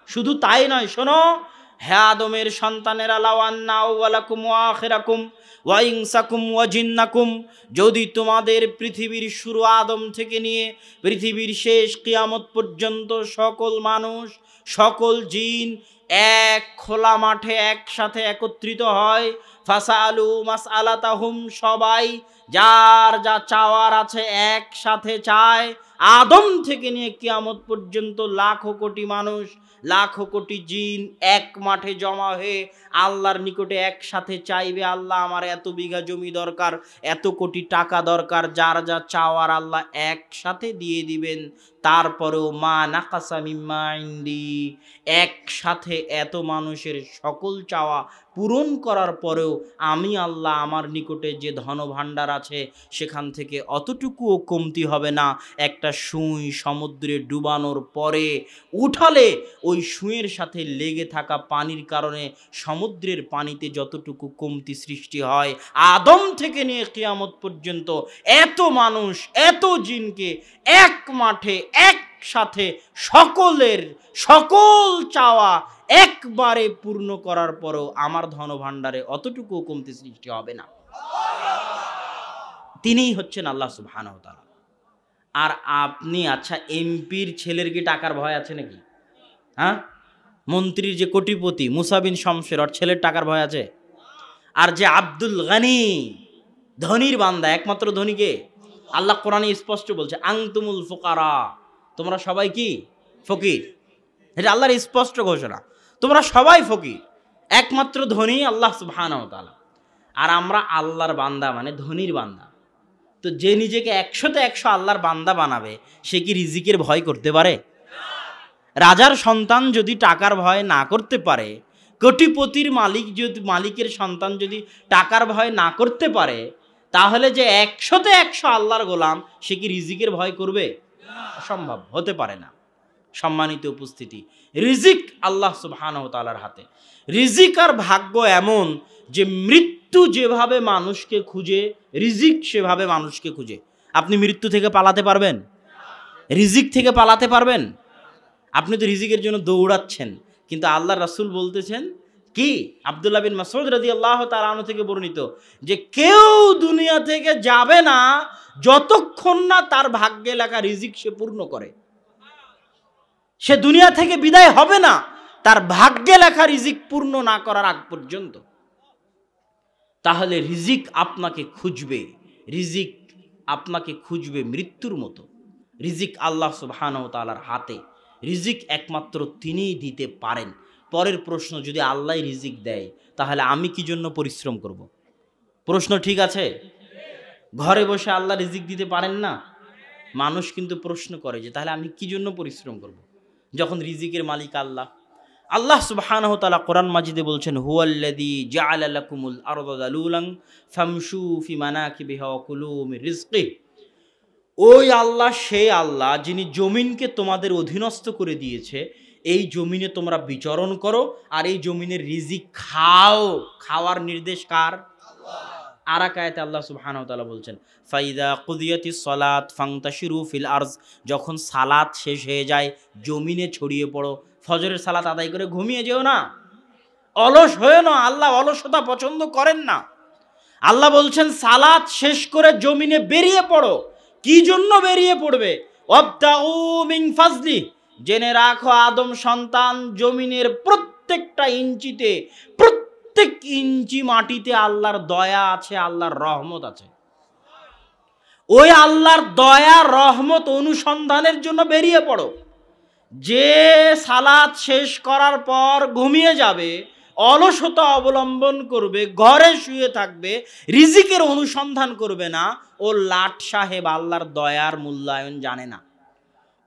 শুধু তাই নয়, শোনো হে আদমের সন্তানেরা, লাউ আন্না আউওয়ালাকুম ওয়া আখিরাকুম ওয়া ইনসাকুম ওয়া জিন্নাকুম, যদি তোমাদের পৃথিবীর শুরু আদম থেকে নিয়ে পৃথিবীর শেষ কিয়ামত পর্যন্ত সকল মানুষ সকল জিন এক খোলা মাঠে একসাথে একত্রিত হয়, ফাসালু মাসআলাতাহুম, সবাই যার যা চাওয়ার আছে একসাথে চায়, আদম থেকে নিয়ে কিয়ামত পর্যন্ত লাখো কোটি মানুষ লাখো কোটি জিন এক মাঠে জমা হয়ে আল্লাহর নিকটে একসাথে চাইবে, আল্লাহ আমার এত বিঘা জমি দরকার, এত কোটি টাকা দরকার, যার যা চাওয়ার আল্লাহ একসাথে দিয়ে দিবেন। তারপরেও মা নাকাসা মিম্মা ইনদি, একসাথে এত মানুষের সকল চাওয়া পূরণ করার পরেও আমি আল্লাহ আমার নিকটে যে ধন ভাণ্ডার আছে সেখান থেকে অতটুকুও কমতি হবে না। একটা সুঁই সমুদ্রে ডুবানোর পরে উঠালে ওই সুঁয়ের সাথে লেগে থাকা পানির কারণে সমুদ্রের পানিতে যতটুকু কমতি সৃষ্টি হয়, আদম থেকে নিয়ে কিয়ামত পর্যন্ত এত মানুষ এত জিনকে এক মাঠে একসাথে সকলের সকল চাওয়া একবারে পূর্ণ করার পরেও আমার ধন ভাণ্ডারে অতটুকু কমতি সৃষ্টি হবে না। তিনিই হচ্ছেন আল্লাহ সুবহানাহু ওয়া তাআলা। আর আপনি, আচ্ছা এমপির ছেলের কি টাকার ভয় আছে নাকি? হ্যাঁ, মন্ত্রীর যে কোটিপতি মুসা বিন শমসের, ওর ছেলের টাকার ভয় আছে? আর যে আব্দুল গনি, ধনীর বান্দা, একমাত্র ধনীকে আল্লাহ কোরআনে স্পষ্ট বলছে, আনতুমুল ফুকারা, তোমরা সবাই কি ফকির। এটা আল্লাহর স্পষ্ট ঘোষণা, তোমরা সবাই ফকির, একমাত্র ধনী আল্লাহ সুবহানাহু ওয়া তাআলা। আর আমরা আল্লাহর বান্দা, মানে ধনীর বান্দা। তো যে নিজেকে 100তে 100 আল্লাহর বান্দা বানাবে, সে কি রিজিকের ভয় করতে পারে? রাজার সন্তান যদি টাকার ভয় না করতে পারে, কোটিপতির মালিকের সন্তান যদি টাকার ভয় না করতে পারে, তাহলে যে 100তে 100 আল্লাহর গোলাম, সে কি রিজিকের ভয় করবে? অসম্ভব, হতে পারে না। সম্মানিত উপস্থিতি, রিজিক আল্লাহ সুবহানাহু ওয়া তাআলার হাতে। রিজিক আর ভাগ্য এমন যে মৃত্যু যেভাবে মানুষকে খুঁজে, রিজিক সেভাবে মানুষকে খুঁজে। আপনি মৃত্যু থেকে পালাতে পারবেন? রিজিক থেকে পালাতে পারবেন? আপনি তো রিজিকের জন্য দৌড়াচ্ছেন, কিন্তু আল্লাহর রাসূল বলতেছেন কি, আব্দুল্লাহ বিন মাসউদ রাদিয়াল্লাহু তাআলা আনহু থেকে বর্ণিত, যে কেউ দুনিয়া থেকে যাবে না যতক্ষণ না তার ভাগ্যে লেখা রিজিক সে পূর্ণ করে। সে দুনিয়া থেকে বিদায় হবে না তার ভাগ্যে লেখা রিজিক পূর্ণ না করার আগ পর্যন্ত। তাহলে রিজিক আপনাকে খুঁজবে, রিজিক আপনাকে খুঁজবে মৃত্যুর মতো। রিজিক আল্লাহ সুবহানাহু ওয়া তাআলার হাতে, রিজিক একমাত্র তিনিই দিতে পারেন। পরের প্রশ্ন, যদি আল্লাহ রিজিক দেয় তাহলে আমি কি জন্য পরিশ্রম করব? প্রশ্ন ঠিক আছে? ঘরে বসে আল্লাহ রিজিক দিতে পারেন না? মানুষ কিন্তু প্রশ্ন করে যে তাহলে আমি কি জন্য পরিশ্রম করব, যখন রিজিকের মালিক আল্লাহ। আল্লাহ সুবহানাহু ওয়া তাআলা কোরআন মাজিদে বলছেন, হুয়াল্লাযী জাআলা লাকুমুল আরদা যালুলান ফামশু ফি মানাকিবিহা ওয়া কুলু মির রিজকি। ওই আল্লাহ, সেই আল্লাহ যিনি জমিনকে তোমাদের অধীনস্থ করে দিয়েছে, এই জমিনে তোমরা বিচরণ করো আর এই জমিনের রিজিক খাও। খাওয়ার নির্দেশ কার? আর এক আয়াতে আল্লাহ সুবহানাহু ওয়া তাআলা বলছেন, ফাইদা কুদিয়াতিস সালাত ফান্তাশিরু ফিল আরজ, যখন সালাত শেষ হয়ে যায় জমিনে ছড়িয়ে পড়ো। ফজরের সালাত আদায় করে ঘুমিয়ে যেও না, অলস হয়েও না। আল্লাহ অলসতা পছন্দ করেন না। আল্লাহ বলছেন সালাত শেষ করে জমিনে বেরিয়ে পড়ো। কি জন্য বেরিয়ে পড়বে? ওয়াবতাউ মিন ফাজলি, জেনে রাখো আদম সন্তান, জমিনের প্রত্যেকটা ইঞ্চিতে, প্রত্যেক ইঞ্চি মাটিতে আল্লাহর দয়া আছে, আল্লাহর রহমত আছে। ওই আল্লাহর দয়া রহমত অনুসন্ধানের জন্য বেরিয়ে পড়ো। যে সালাত শেষ করার পর ঘুমিয়ে যাবে, অলসতা অবলম্বন করবে, ঘরে শুয়ে থাকবে, রিজিকের অনুসন্ধান করবে না, ও লাট সাহেব আল্লাহর দয়ার মূল্যায়ন জানে না।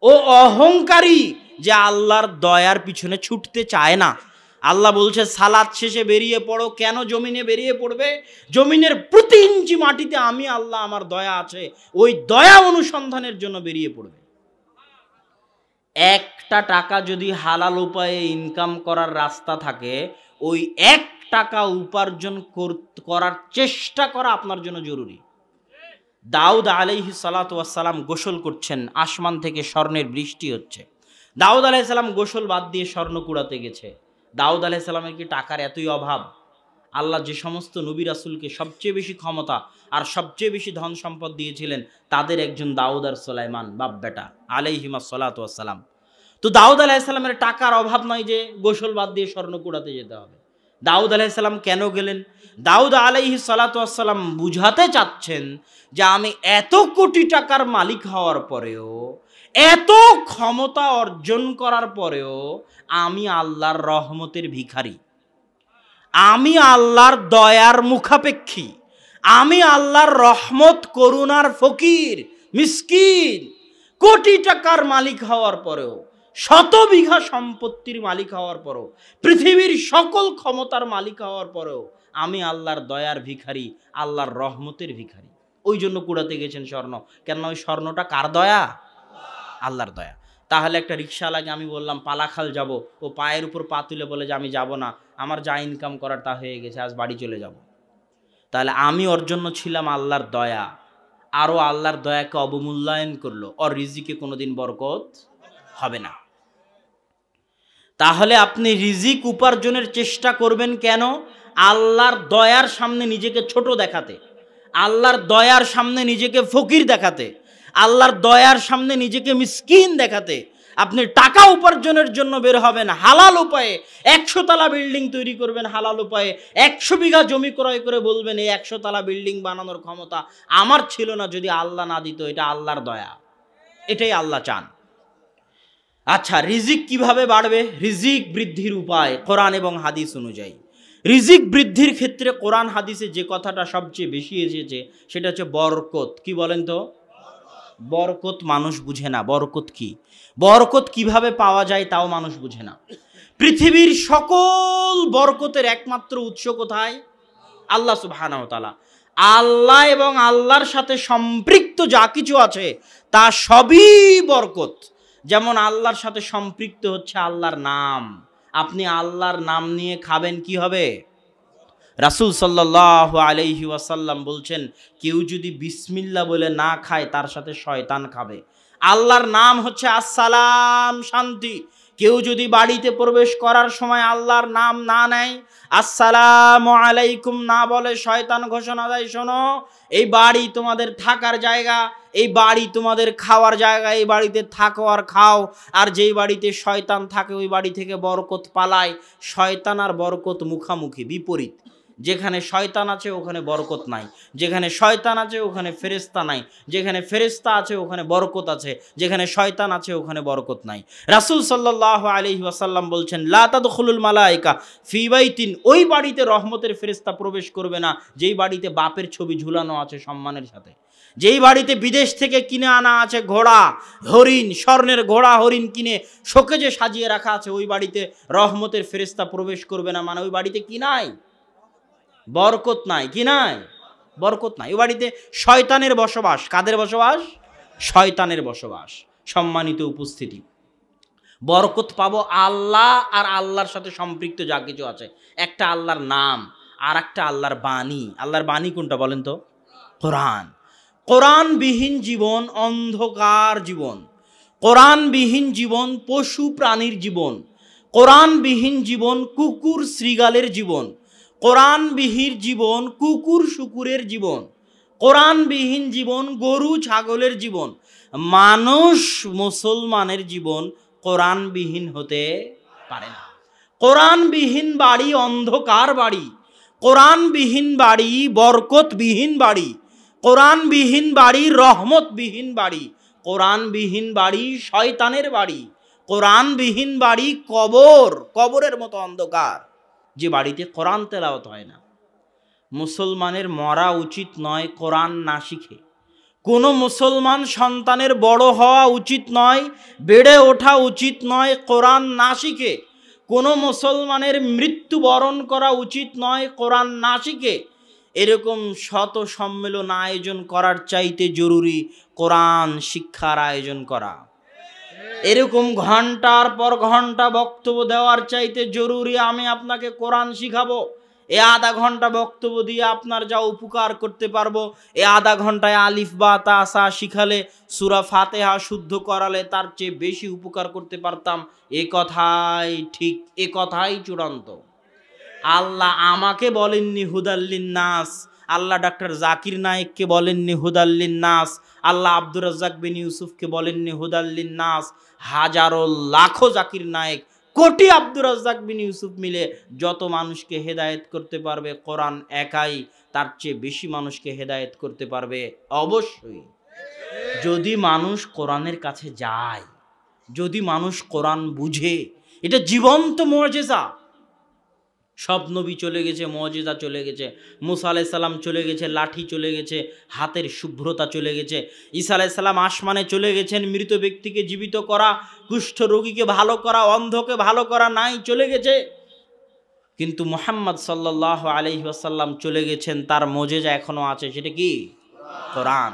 ও অহংকারী যে আল্লাহর দয়ার পিছনে ছুটতে চায় না। আল্লাহ বলছে সালাত শেষে বেরিয়ে পড়ো। কেন জমিনে বেরিয়ে পড়বে? জমিনের প্রতি ইঞ্চি মাটিতে আমি আল্লাহ আমার দয়া আছে, ওই দয়া অনুসন্ধানের জন্য বেরিয়ে পড়বে। একটা টাকা যদি হালাল উপায়ে ইনকাম করার রাস্তা থাকে, ওই এক টাকা উপার্জন করার চেষ্টা করা আপনার জন্য জরুরি। দাউদ আলাইহিস সালাতু ওয়াস সালাম গোসল করছেন, আসমান থেকে স্বর্ণের বৃষ্টি হচ্ছে। দাউদ আলাইহিস সালাম গোসল বাদ দিয়ে স্বর্ণ কুড়াতে গেছে। দাউদ আলাইহিস সালামের কি টাকার এতই অভাব? আল্লাহ যে সমস্ত নবী রাসূলকে সবচেয়ে বেশি ক্ষমতা আর সবচেয়ে বেশি ধন সম্পদ দিয়েছিলেন, তাদের একজন দাউদ আর সুলাইমান, বাপ বেটা আলাইহিমাস সালাতু ওয়াস সালাম। তো দাউদ আলাইহিস সালামের টাকার অভাব নয় যে গোসল বাদ দিয়ে স্বর্ণ কুড়াতে যেতে হবে। দাউদ আলাইহিস সালাম কেন গেলেন? দাউদ আলাইহিস সালাতু ওয়াস সালাম বুঝাতে চাচ্ছেন যে আমি এত কোটি টাকার মালিক হওয়ার পরেও, এত ক্ষমতা অর্জন করার পরেও আমি আল্লাহর রহমতের ভিখারি, আমি আল্লাহর দয়ার মুখাপেক্ষী, আমি আল্লাহর রহমত করুণার ফকির, মিসকিন। কোটি টাকার মালিক হওয়ার পরেও, শত বিঘা সম্পত্তির মালিক হওয়ার পরেও, পৃথিবীর সকল ক্ষমতার মালিক হওয়ার পরেও আমি আল্লাহর দয়ার ভিখারি, আল্লাহর রহমতের ভিখারি। ওই জন্য কুড়াতে গেছেন স্বর্ণ। কেন? ওই স্বর্ণটা কার দয়া? আল্লাহর দয়া। তাহলে একটা রিক্সাওয়ালাকে আমি বললাম পালাখাল যাব, ও পায়ের উপর পা তুলে বলে যে আমি যাব না, আমার যা ইনকাম করার তা হয়ে গেছে, আজ বাড়ি চলে যাব। তাহলে আমি ওর জন্য ছিলাম আল্লাহর দয়া, আরও আল্লাহর দয়াকে অবমূল্যায়ন করলো, ওর রিজিকে কোনোদিন বরকত হবে না। তাহলে আপনি রিজিক উপার্জনের চেষ্টা করবেন কেন? আল্লাহর দয়ার সামনে নিজেকে ছোট দেখাতে, আল্লাহর দয়ার সামনে নিজেকে ফকির দেখাতে, আল্লাহর দয়ার সামনে নিজেকে মিসকিন দেখাতে। আপনি টাকা উপার্জনের জন্য বের হবেন হালাল উপায়ে, 100 তলা বিল্ডিং তৈরি করবেন হালাল উপায়ে, 100 বিঘা জমি ক্রয় করে বলবেন এই 100 তলা বিল্ডিং বানানোর ক্ষমতা আমার ছিল না, যদি আল্লাহ না দিত। এটা আল্লাহর দয়া, এটাই আল্লাহ চান। আচ্ছা, রিজিক কিভাবে বাড়বে? রিজিক বৃদ্ধির উপায় কোরআন এবং হাদিস অনুযায়ী। রিজিক বৃদ্ধির ক্ষেত্রে কোরআন হাদিসে যে কথাটা সবচেয়ে বেশি এসেছে সেটা হচ্ছে বরকত। কি বলেন তো? বরকত মানুষ বুঝে না। বরকত কি, বরকত কিভাবে পাওয়া যায় তাও মানুষ বুঝে না। পৃথিবীর সকল বরকতের একমাত্র উৎস কোথায়? আল্লাহ সুবহানাহু ওয়া তাআলা। আল্লাহ এবং আল্লাহর সাথে সম্পৃক্ত যা কিছু আছে তা সবই বরকত। যেমন আল্লাহর সাথে সম্পৃক্ত হচ্ছে আল্লাহর নাম। আপনি আল্লাহর নাম নিয়ে খাবেন, কি হবে? রাসূল সাল্লাল্লাহু আলাইহি ওয়াসাল্লাম বলছেন, কেউ যদি বিসমিল্লাহ বলে না খায় তার সাথে শয়তান খাবে। আল্লাহর নাম হচ্ছে আসসালাম, শান্তি। কেউ যদি বাড়িতে প্রবেশ করার সময় আল্লাহর নাম না নেয়, আসসালামু আলাইকুম না বলে, শয়তান ঘোষণা দেয়, শোনো এই বাড়ি তোমাদের থাকার জায়গা, এই বাড়ি তোমাদের খাওয়ার জায়গা, এই বাড়িতে থাকো আর খাও। আর যেই বাড়িতে শয়তান থাকে ওই বাড়ি থেকে বরকত পালায়। শয়তান আর বরকত মুখামুখি, বিপরীত। যেখানে শয়তান আছে ওখানে বরকত নাই, যেখানে শয়তান আছে ওখানে ফেরেশতা নাই, যেখানে ফেরেশতা আছে ওখানে বরকত আছে, যেখানে শয়তান আছে ওখানে বরকত নাই। রাসূল সাল্লাল্লাহু আলাইহি ওয়াসাল্লাম বলছেন, লা তাদখুলুল মালায়েকা ফি বাইতিন, ওই বাড়িতে রহমতের ফেরেশতা প্রবেশ করবে না যেই বাড়িতে বাপের ছবি ঝুলানো আছে সম্মানের সাথে, যেই বাড়িতে বিদেশ থেকে কিনে আনা আছে ঘোড়া হরিণ, স্বর্ণের ঘোড়া হরিণ কিনে শোকেজে সাজিয়ে রাখা আছে, ওই বাড়িতে রহমতের ফেরেশতা প্রবেশ করবে না। মানে ওই বাড়িতে কি নাই? বরকত নাই। কি নাই? বরকত নাই। ওই বাড়িতে শয়তানের বসবাস। কাদের বসবাস? শয়তানের বসবাস। সম্মানিত উপস্থিতি, বরকত পাবো আল্লাহ আর আল্লাহর সাথে সম্পৃক্ত যা কিছু আছে। একটা আল্লাহর নাম আর একটা আল্লাহর বাণী। আল্লাহর বাণী কোনটা বলেন তো? কোরআন। কোরআনবিহীন জীবন অন্ধকার জীবন, কোরআনবিহীন জীবন পশু প্রাণীর জীবন, কোরআনবিহীন জীবন কুকুর শ্রীগালের জীবন, কোরআনবিহীন জীবন কুকুর শুকুরের জীবন, কোরআনবিহীন জীবন গরু ছাগলের জীবন। মানুষ মুসলমানের জীবন কোরআনবিহীন হতে পারে না। কোরআনবিহীন বাড়ি অন্ধকার বাড়ি, কোরআনবিহীন বাড়ি বরকতবিহীন বাড়ি, কোরআনবিহীন বাড়ি রহমতবিহীন বাড়ি, কোরআনবিহীন বাড়ি শয়তানের বাড়ি, কোরআনবিহীন বাড়ি কবর, কবরের মতো অন্ধকার, যে বাড়িতে কোরআন তেলাওয়াত হয় না। মুসলমানের মরা উচিত নয় কোরআন না শিখে। কোনো মুসলমান সন্তানের বড় হওয়া উচিত নয়, বেড়ে ওঠা উচিত নয় কোরআন না শিখে। কোনো মুসলমানের মৃত্যুবরণ করা উচিত নয় কোরআন না শিখে। এরকম শত সম্মেলন আয়োজন করার চাইতে জরুরি কোরআন শিক্ষার আয়োজন করা। এরকম ঘন্টার পর ঘন্টা বক্তব্য দেওয়ার চাইতে জরুরি আমি আপনাকে কোরআন শিখাবো। এ আধা ঘন্টা বক্তব্য দিয়ে আপনার যা উপকার করতে পারবো, এ আধা ঘন্টায় আলিফ বা তা সা শিখালে, সূরা ফাতিহা শুদ্ধ করালে তার চেয়ে বেশি উপকার করতে পারতাম। এ কথাই ঠিক, এ কথাই চূড়ান্ত। আল্লাহ আমাকে বলেননি হুদাল্লিন নাস, আল্লাহ ডাক্তার জাকির নায়েককে বলেননি হুদাল্লিন নাস, আল্লাহ আব্দুর রাজ্জাক বিন ইউসুফকে বলেননি হুদাল্লিন নাস। হাজারো লাখো জাকির নায়েক, কোটি আব্দুর রাজ্জাক বিন ইউসুফ মিলে যত মানুষকে হেদায়েত করতে পারবে, কোরআন একাই তার চেয়ে বেশি মানুষকে হেদায়েত করতে পারবে। অবশ্যই যদি মানুষ কোরআনের কাছে যায়, যদি মানুষ কোরআন বুঝে, এটা জীবন্ত মুজিজা। সব নবী চলে গেছে, মুজিজা চলে গেছে। মুসা আলাইহিস সালাম চলে গেছে, লাঠি চলে গেছে, হাতের শুভ্রতা চলে গেছে। ঈসা আলাইহিস সালাম আসমানে চলে গেছেন, মৃত ব্যক্তিকে জীবিত করা, কুষ্ঠ রোগীকে ভালো করা, অন্ধকে ভালো করা নাই, চলে গেছে। কিন্তু মুহাম্মদ সাল্লাল্লাহু আলাইহি ওয়াসাল্লাম চলে গেছেন, তার মুজিজা এখনো আছে, সেটা কি? কোরআন।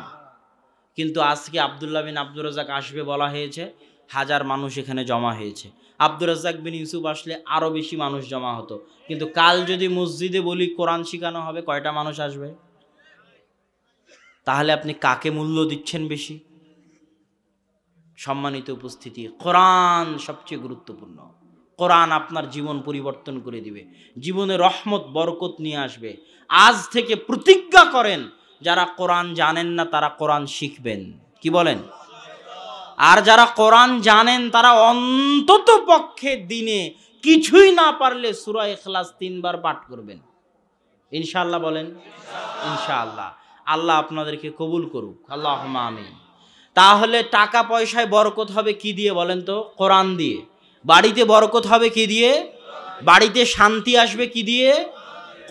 কিন্তু আজকে আব্দুল্লাহ বিন আব্দুর রাজ্জাক আসবে বলা হয়েছে, হাজার মানুষ এখানে জমা হয়েছে। আব্দুর রাজ্জাক বিন ইউসুফ আসলে আরও বেশি মানুষ জমা হতো। কিন্তু কাল যদি মসজিদে বলি কোরআন শিখানো হবে, কয়টা মানুষ আসবে? তাহলে আপনি কাকে মূল্য দিচ্ছেন বেশি? সম্মানিত উপস্থিতি, কোরআন সবচেয়ে গুরুত্বপূর্ণ। কোরআন আপনার জীবন পরিবর্তন করে দিবে, জীবনে রহমত বরকত নিয়ে আসবে। আজ থেকে প্রতিজ্ঞা করেন, যারা কোরআন জানেন না তারা কোরআন শিখবেন। কি বলেন? আর যারা কোরআন জানেন তারা অন্তত পক্ষে দিনে কিছুই না পারলে সূরা ইখলাস 3 বার পাঠ করবেন। ইনশাআল্লাহ বলেন ইনশাআল্লাহ। আল্লাহ আপনাদেরকে কবুল করুক, আল্লাহুম্মা আমিন। তাহলে টাকা পয়সায় বরকত হবে কি দিয়ে বলেন তো? কোরআন দিয়ে। বাড়িতে বরকত হবে কি দিয়ে? বাড়িতে শান্তি আসবে কি দিয়ে?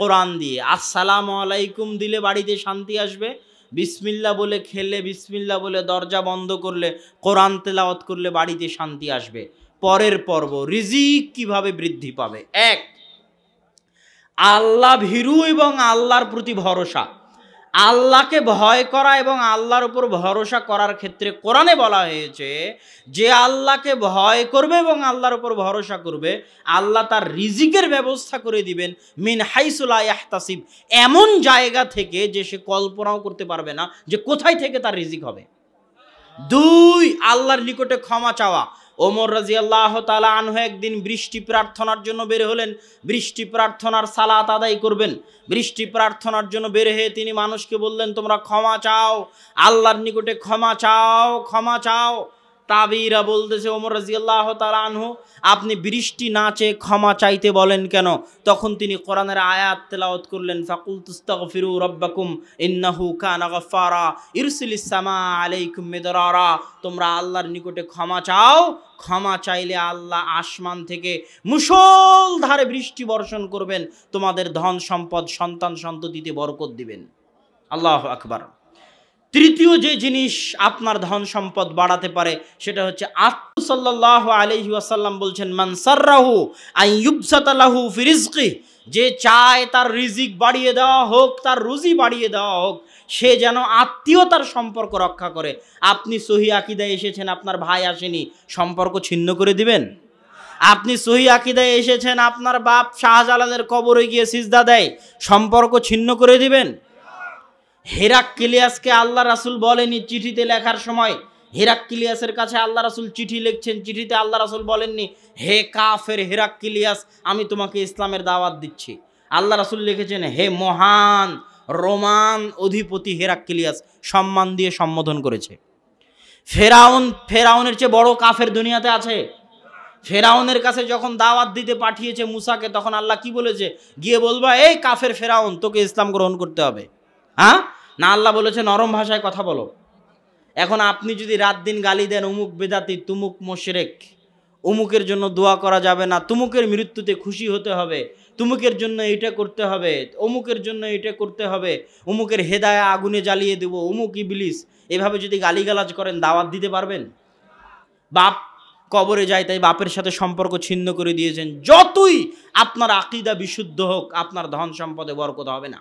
কোরআন দিয়ে। আসসালামু আলাইকুম দিলে বাড়িতে শান্তি আসবে। বিসমিল্লাহ বলে খেলে, বিসমিল্লাহ বলে দরজা বন্ধ করলে, কোরআন তেলাওয়াত করলে বাড়িতে শান্তি আসবে। পরের পর্ব, রিজিক কিভাবে বৃদ্ধি পাবে। 1, আল্লাহ ভীরু এবং আল্লাহর প্রতি ভরসা। আল্লাহকে ভয় করা এবং আল্লাহর উপর ভরসা করার ক্ষেত্রে কোরআনে বলা হয়েছে, যে আল্লাহকে ভয় করবে এবং আল্লাহর উপর ভরসা করবে, আল্লাহ তার রিজিকের ব্যবস্থা করে দিবেন মিন হাইসু লা ইয়াহতাসিব, এমন জায়গা থেকে যে সে কল্পনাও করতে পারবে না যে কোথায় থেকে তার রিজিক হবে। 2, আল্লাহর নিকটে ক্ষমা চাওয়া। ওমর রাদিয়াল্লাহু তাআলা আনহু একদিন বৃষ্টি প্রার্থনার জন্য বের হলেন। বৃষ্টি প্রার্থনার সালাত আদায় করবেন। বৃষ্টি প্রার্থনার জন্য বের হয়ে তিনি মানুষকে বললেন, তোমরা ক্ষমা চাও, আল্লাহর নিকটে ক্ষমা চাও, ক্ষমা চাও। তাবিরা বলতেছে, ওমর রাদিয়াল্লাহু তাআলা আনহু, আপনি বৃষ্টি না চেয়ে ক্ষমা চাইতে বলেন কেন? তখন তিনি কোরআনের আয়াত তেলাওয়াত করলেন, ফাকুলতুস্তাগফিরু রাব্বাকুম ইন্নাহু কানা গাফফারা ইরসিলিস সামা আলাইকুম মিদরারা। তোমরা আল্লাহর নিকটে ক্ষমা চাও, ক্ষমা চাইলে আল্লাহ আসমান থেকে মুষলধারে বৃষ্টি বর্ষণ করবেন, তোমাদের ধন সম্পদ সন্তান সন্ততিতে বরকত দিবেন। আল্লাহু আকবার। 3 যে জিনিস আপনার ধন সম্পদ বাড়াতে পারে সেটা হচ্ছে সাল্লাল্লাহু আলাইহি ওয়াসাল্লাম বলছেন, মান সাররাহু আন ইউবসাতা লাহু ফি রিজকি, যে চায় তার রিজিক বাড়িয়ে দেওয়া হোক, তার রুজি বাড়িয়ে দেওয়া হোক, সে যেন আত্মীয়তার সম্পর্ক রক্ষা করে। আপনি সহি আকীদায় এসেছেন, আপনার ভাই আসেনি, সম্পর্ক ছিন্ন করে দিবেন? আপনি সহি আকীদায় এসেছেন, আপনার বাপ শাহজালালের কবরে গিয়ে সিজদা দেয়, সম্পর্ক ছিন্ন করে দিবেন? হেরাক্লিয়াসকে আল্লাহ রাসূল বলেনি চিঠিতে লেখার সময়, হেরাক্লিয়াসের কাছে আল্লাহ রাসূল চিঠি লিখছেন, চিঠিতে আল্লাহ রাসূল বলেননি, হে কাফের হেরাক্লিয়াস, আমি তোমাকে ইসলামের দাওয়াত দিচ্ছি। আল্লাহ রাসূল লিখেছেন, হে মহান রোমান অধিপতি হেরাক্লিয়াস, সম্মান দিয়ে সম্বোধন করেছে। ফেরাউনের চেয়ে বড় কাফের দুনিয়াতে আছে? ফেরাউনের কাছে যখন দাওয়াত দিতে পাঠিয়েছে মুসাকে, তখন আল্লাহ কি বলেছে? গিয়ে বলবা, এই কাফের ফেরাউন, তোকে ইসলাম গ্রহণ করতে হবে। হ্যাঁ, না আল্লাহ বলেছে নরম ভাষায় কথা বলো। এখন আপনি যদি রাত দিন গালি দেন, উমুক বেদাতি, তুমুক মুশরিক, উমুকের জন্য দোয়া করা যাবে না, তুমুকের মৃত্যুতে খুশি হতে হবে, তুমুকের জন্য এটা করতে হবে, অমুকের জন্য এটা করতে হবে, উমুকের হেদায়া আগুনে জ্বালিয়ে দেব, উমুক ইবলিস, এভাবে যদি গালিগালাজ করেন দাওয়াত দিতে পারবেন? বাপ কবরে যায় তাই বাপের সাথে সম্পর্ক ছিন্ন করে দিয়েছেন। যতই আপনার আকীদা বিশুদ্ধ হোক, আপনার ধন সম্পদে বরকত হবে না।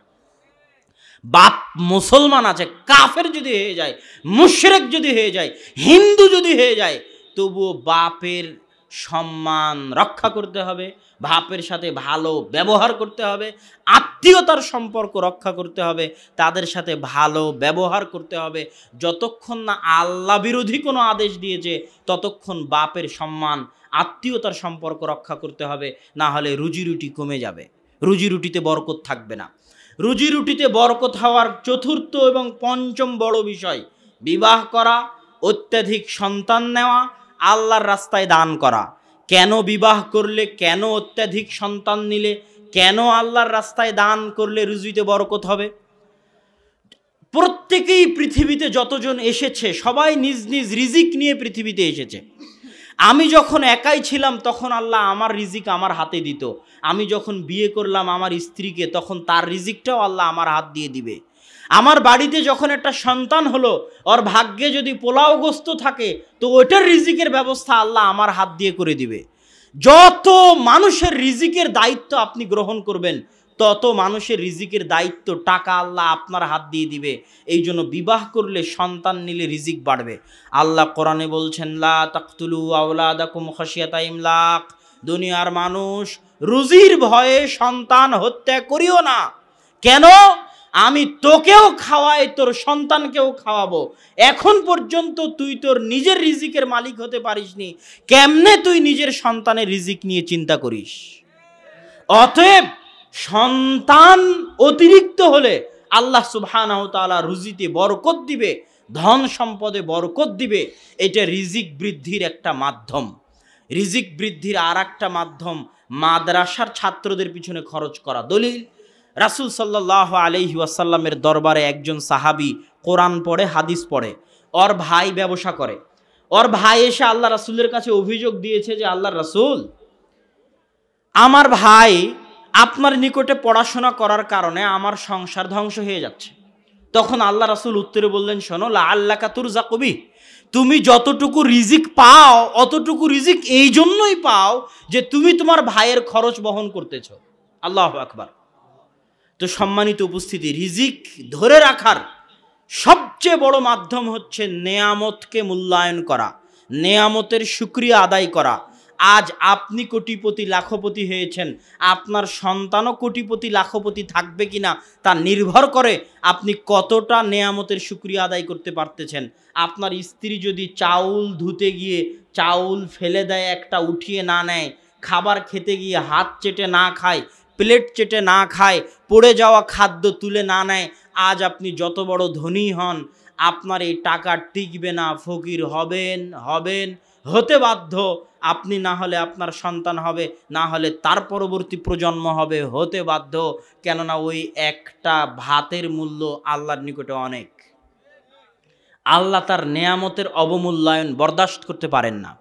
বাপ মুসলমান আছে, কাফের যদি হয়ে যায়, মুশরিক যদি হয়ে যায়, হিন্দু যদি হয়ে যায়, তবুও বাপের সম্মান রক্ষা করতে হবে, বাপের সাথে ভালো ব্যবহার করতে হবে, আত্মীয়তার সম্পর্ক রক্ষা করতে হবে, তাদের সাথে ভালো ব্যবহার করতে হবে। যতক্ষণ না আল্লাহ বিরোধী কোনো আদেশ দিয়েছে ততক্ষণ বাপের সম্মান, আত্মীয়তার সম্পর্ক রক্ষা করতে হবে, না হলে রুজি রুটি কমে যাবে, রুজি রুটিতে বরকত থাকবে না। রুজি রুটিতে বরকত হওয়ার চতুর্থ এবং পঞ্চম বড় বিষয় বিবাহ করা, অত্যাধিক সন্তান নেওয়া, আল্লাহর রাস্তায় দান করা। কেন বিবাহ করলে, কেন অত্যাধিক সন্তান নিলে, কেন আল্লাহর রাস্তায় দান করলে রুজিতে বরকত হবে? প্রত্যেকেই পৃথিবীতে যতজন এসেছে সবাই নিজ নিজ রিজিক নিয়ে পৃথিবীতে এসেছে। আমি যখন একাই ছিলাম তখন আল্লাহ আমার রিজিক আমার হাতে দিত। আমি যখন বিয়ে করলাম আমার স্ত্রীকে, তখন তার রিজিকটাও আল্লাহ আমার হাত দিয়ে দিবে। আমার বাড়িতে যখন একটা সন্তান হলো, ওর ভাগ্যে যদি পোলাও গোস্ত থাকে তো ওইটার রিজিকের ব্যবস্থা আল্লাহ আমার হাত দিয়ে করে দিবে। যত মানুষের রিজিকের দায়িত্ব আপনি গ্রহণ করবেন, তত মানুষের রিজিকের দায়িত্ব টাকা আল্লাহ আপনার হাত দিয়ে দিবে। এই জন্য বিবাহ করলে, সন্তান নিলে রিজিক বাড়বে। আল্লাহ কোরআনে বলছেন, লা তাকতুলু আওলাদাকুম খাশিয়াতা ইমলাক, দুনিয়ার মানুষ রুজির ভয়ে সন্তান হত্যা করিও না। কেন? আমি তোকেও খাওয়াই, তোর সন্তানকেও খাওয়াবো। এখন পর্যন্ত তুই তোর নিজের রিজিকের মালিক হতে পারিসনি, কেমনে তুই নিজের সন্তানের রিজিক নিয়ে চিন্তা করিস? অতএব সন্তান অতিরিক্ত হলে আল্লাহ সুবহানাহু ওয়া তাআলা রুজিতে বরকত দিবে, ধন সম্পদে বরকত দিবে। এটা রিজিক বৃদ্ধির একটা মাধ্যম। রিজিক বৃদ্ধির আর একটা মাধ্যম মাদ্রাসার ছাত্রদের পিছনে খরচ করা। দলিল, রাসূল সাল্লাল্লাহু আলাইহি ওয়াসাল্লামের দরবারে একজন সাহাবী কোরআন পড়ে, হাদিস পড়ে, ওর ভাই ব্যবসা করে। ওর ভাই এসে আল্লাহ রাসূলের কাছে অভিযোগ দিয়েছে যে, আল্লাহর রাসূল, আমার ভাই আপনার নিকটে পড়াশোনা করার কারণে আমার সংসার ধ্বংস হয়ে যাচ্ছে। তখন আল্লাহ রাসূল উত্তরে বললেন, শোনো, লাআল্লাকা তুরযাকু বিহি, তুমি যতটুকু রিজিক পাও অতটুকু রিজিক এই জন্যই পাও যে তুমি তোমার ভাইয়ের খরচ বহন করতেছো। আল্লাহু আকবার। তো সম্মানিত উপস্থিতি, রিজিক ধরে রাখার সবচেয়ে বড় মাধ্যম হচ্ছে নেয়ামতকে মূল্যায়ন করা, নেয়ামতের শুকরিয়া আদায় করা। আজ আপনি কোটিপতি লাখপতি হয়েছেন, আপনার সন্তানও কোটিপতি লাখপতি থাকবে কিনা তা নির্ভর করে আপনি কতটা নেয়ামতের শুকরিয়া আদায় করতে পারতেছেন। আপনার স্ত্রী যদি চাউল ধুতে গিয়ে চাউল ফেলে দেয়, একটা উঠিয়ে না নেয়, খাবার খেতে গিয়ে হাত চেটে না খায়, প্লেট চেটে না খায়, পড়ে যাওয়া খাদ্য তুলে না নেয়, আজ আপনি যত বড় ধনী হন, আপনার এই টাকা টিকবে না, ফকির হবেন, হতে বাধ্য। আপনি না হলে আপনার সন্তান হবে, না হলে তার পরবর্তী প্রজন্ম হবে, হতে বাধ্য। কেননা ওই একটা ভাতের মূল্য আল্লাহর নিকটে অনেক। আল্লাহ তার নেয়ামতের অবমূল্যায়ন বরদাস্ত করতে পারেন না।